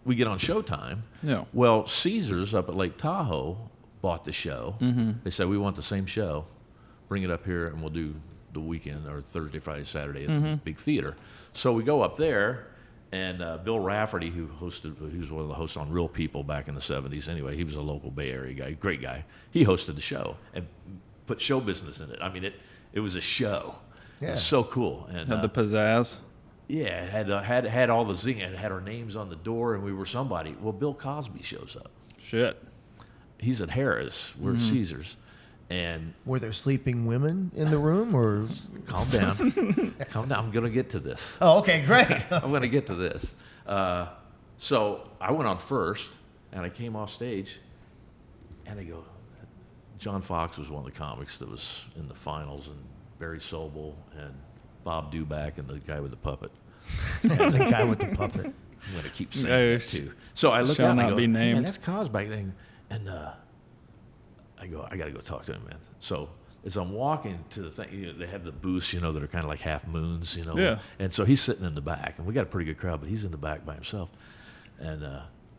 we get on Showtime. Yeah. Well, Caesars up at Lake Tahoe bought the show. Mm-hmm. They said, we want the same show. Bring it up here, and we'll do the weekend, or Thursday, Friday, Saturday at the big theater. So we go up there, and Bill Rafferty, he was one of the hosts on Real People back in the 70s. Anyway, he was a local Bay Area guy, great guy. He hosted the show and put show business in it. I mean, it was a show. Yeah. It was so cool. And Had the pizzazz. Yeah, it had all the zing. It had our names on the door, and we were somebody. Well, Bill Cosby shows up. Shit. He's at Harris. We're at Caesars. And were there sleeping women in the room, or? Calm down. Calm down. I'm going to get to this. Oh, okay, great. I'm going to get to this. So I went on first, and I came off stage, and I go, John Fox was one of the comics that was in the finals, and Barry Sobel, and Bob Duback, and the guy with the puppet. And the guy with the puppet. I'm going to keep saying that, too. So I look out and I go, man, that's Cosby thing. And I go, I got to go talk to him, man. So as I'm walking to the thing, they have the booths, that are kind of like half moons, Yeah. And so he's sitting in the back, and we got a pretty good crowd, but he's in the back by himself, and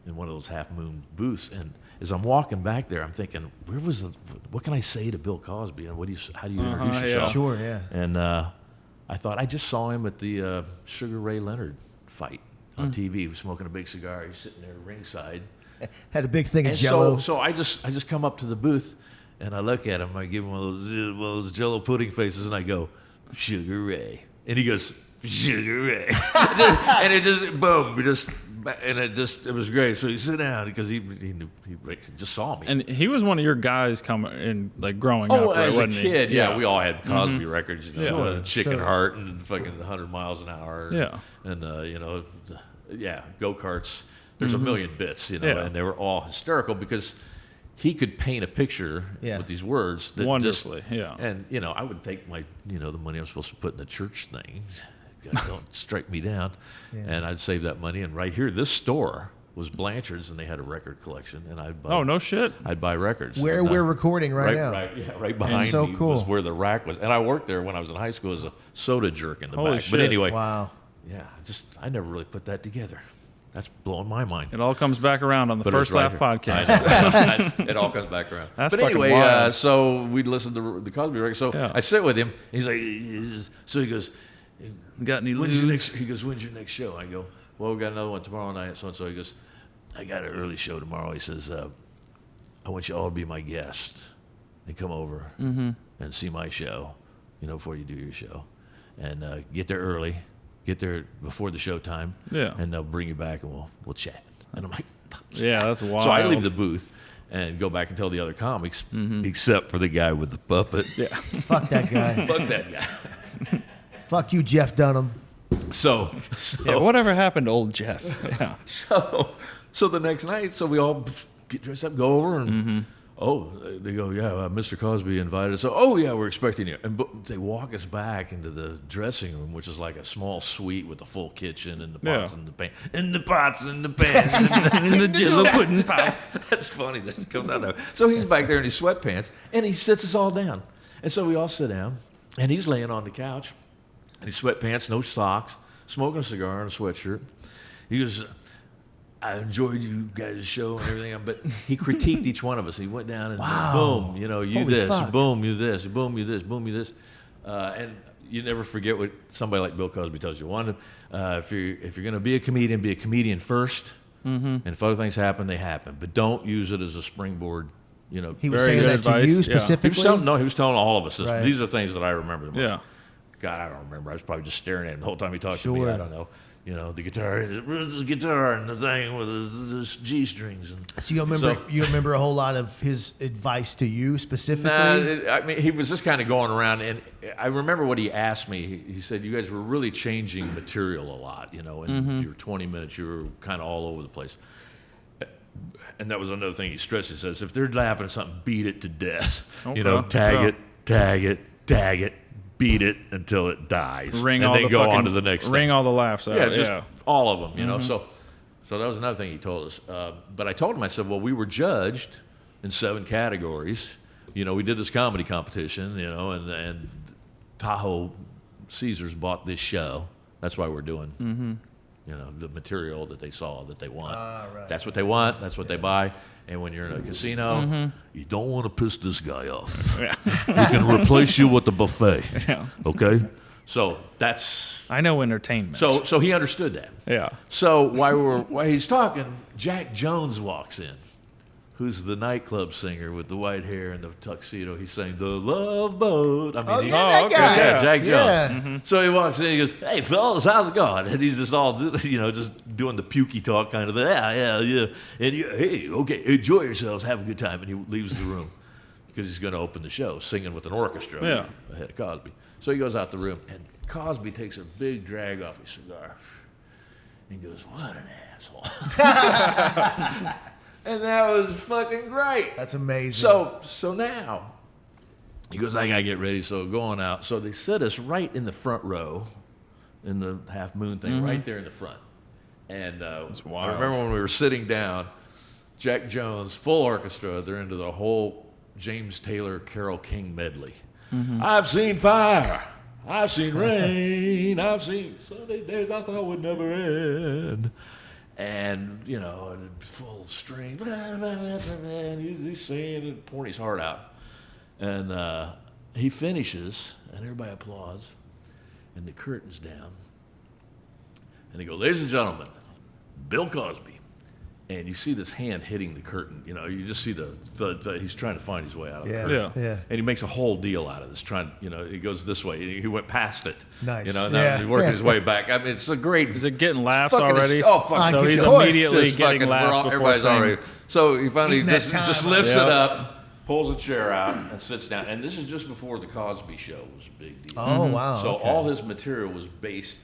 in one of those half moon booths. And as I'm walking back there, I'm thinking, what can I say to Bill Cosby, and how do you introduce yourself? Yeah. Sure, yeah. And I thought, I just saw him at the Sugar Ray Leonard fight on TV. He was smoking a big cigar. He's sitting there ringside. Had a big thing of And Jello. so I just come up to the booth, and I look at him. I give him one of those Jello pudding faces, and I go, Sugar Ray, and he goes, Sugar Ray, and it just boom, it was great. So he sit down because he just saw me. And he was one of your guys coming in, like growing up, right, as a wasn't he? kid, yeah, we all had Cosby records, Sure. Chicken Heart and fucking 100 miles an hour, Yeah. and go karts. There's a million bits, Yeah. and they were all hysterical because he could paint a picture with these words that Wonderfully, just, and I would take my the money I'm supposed to put in the church thing. God, don't strike me down. Yeah. And I'd save that money. And right here, this store was Blanchard's, and they had a record collection. And I'd buy. Oh, no shit. I'd buy records. Where we're recording right now. Right behind me was where the rack was. And I worked there when I was in high school as a soda jerk in the back. Shit. But anyway, Wow. Yeah, I never really put that together. That's blowing my mind. It all comes back around on the First Laugh podcast. It all comes back around. That's but anyway, wild. so we'd listen to the Cosby record. So I sit with him. He's like, so he goes, got any he goes, when's your next show? I go, well, we got another one tomorrow night. So he goes, I got an early show tomorrow. He says, I want you all to be my guest and come over and see my show, before you do your show. And get there early. Get there before the show time, and they'll bring you back, and we'll chat. And I'm like, fuck yeah, that's wild. So I leave the booth and go back and tell the other comics, except for the guy with the puppet. Yeah, fuck that guy. Fuck that guy. Fuck you, Jeff Dunham. So whatever happened to old Jeff? Yeah. So the next night, so we all get dressed up, go over, and they go, Mr. Cosby invited us. So, we're expecting you. And they walk us back into the dressing room, which is like a small suite with a full kitchen and the pots and the pans. And the pots and the pans. And the Jello pudding pots. That's funny that it comes out there. So he's back there in his sweatpants, and he sits us all down. And so we all sit down, and he's laying on the couch, in his sweatpants, no socks, smoking a cigar and a sweatshirt. He goes, I enjoyed you guys' show and everything, but he critiqued each one of us. He went down and boom, you Holy this, fuck. boom, you this, boom, you this, boom, you this, and you never forget what somebody like Bill Cosby tells you. One, if you're going to be a comedian first, and if other things happen, they happen, but don't use it as a springboard. He was saying that to you specifically. He was telling all of us this. Right. These are things that I remember the most. Yeah. God, I don't remember. I was probably just staring at him the whole time he talked to me. Sure. I don't know. The guitar, the guitar and the thing with the G strings. So you remember a whole lot of his advice to you specifically? I mean, he was just kind of going around, and I remember what he asked me. He said, you guys were really changing material a lot, in your 20 minutes, you were kind of all over the place. And that was another thing he stressed. He says, if they're laughing at something, beat it to death. Okay. Tag it, beat it until it dies. Ring and all then the go fucking, on to the next thing. Ring all the laughs out. Yeah, just all of them, So that was another thing he told us. But I told him, I said, well, we were judged in 7 categories. We did this comedy competition, and Tahoe Caesars bought this show. That's why we're doing the material that they saw that they want. Right. That's what they want. That's what they buy. And when you're in a casino, you don't want to piss this guy off. Yeah. We can replace you with the buffet. Yeah. Okay? So that's I know entertainment. so he understood that. yeah. So while he's talking, Jack Jones walks in, who's the nightclub singer with the white hair and the tuxedo. He's saying the Love Boat. I mean, that okay, guy. yeah, Jack Jones. Yeah. So he walks in, he goes, "Hey, fellas, how's it going?" And he's just all, just doing the pukey talk kind of, yeah. And hey, okay, enjoy yourselves, have a good time. And he leaves the room because he's going to open the show singing with an orchestra ahead of Cosby. So he goes out the room, and Cosby takes a big drag off his cigar. And he goes, "What an asshole." And that was fucking great. That's amazing. So now, he goes, "I gotta get ready." So going out. So they sit us right in the front row, in the half moon thing, right there in the front. And I wild. remember when we were sitting down, Jack Jones, full orchestra. They're into the whole James Taylor, Carole King medley. I've seen fire. I've seen rain. I've seen Sunday days I thought would never end. And, full string, blah, blah, blah, blah, and he's singing and pouring his heart out. And he finishes, and everybody applauds, and the curtain's down. And they go, "Ladies and gentlemen, Bill Cosby." And you see this hand hitting the curtain. You just see the he's trying to find his way out of the curtain. Yeah. Yeah. And he makes a whole deal out of this. He goes this way. He went past it. Nice. Now Yeah. he's working his way back. I mean, it's a great. Is it getting laughs fucking already? Oh, fuck. So Of he's course. immediately Just getting fucking, laughs before everybody's saying, already. So he finally Eating that just time lifts up. it Yeah. up, pulls a chair out, and sits down. And this is just before the Cosby Show was a big deal. Oh, wow. So okay. all his material was based.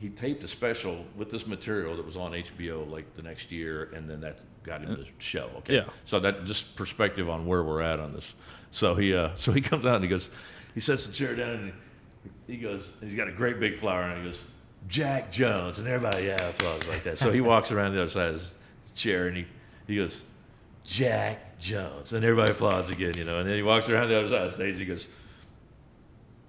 He taped a special with this material that was on HBO like the next year, and then that got him the show. Okay. Yeah. So that just perspective on where we're at on this. So he comes out and he sets the chair down and he goes, he's got a great big flower and he goes, "Jack Jones," and everybody applauds like that. So he walks around the other side of his chair and he goes, "Jack Jones," and everybody applauds again, and then he walks around the other side of the stage and he goes,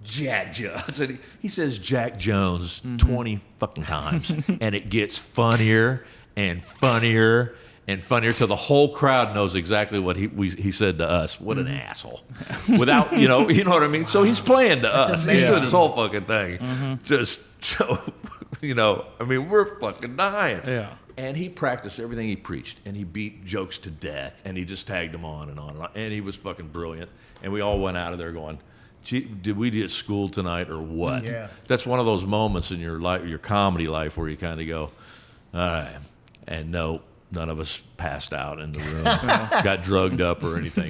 "Jack Jones," and he says Jack Jones 20 fucking times, and it gets funnier and funnier and funnier till the whole crowd knows exactly what he said to us. What an asshole! Without you know what I mean. So he's playing to us. He's amazing. doing this whole fucking thing, just so I mean, we're fucking dying. Yeah. And he practiced everything he preached, and he beat jokes to death, and he just tagged them on and on and on, and he was fucking brilliant. And we all went out of there going, "Gee, did we get schooled tonight or what?" Yeah. That's one of those moments in your life, your comedy life, where you kind of go, "All right," and no, none of us passed out in the room, got drugged up or anything.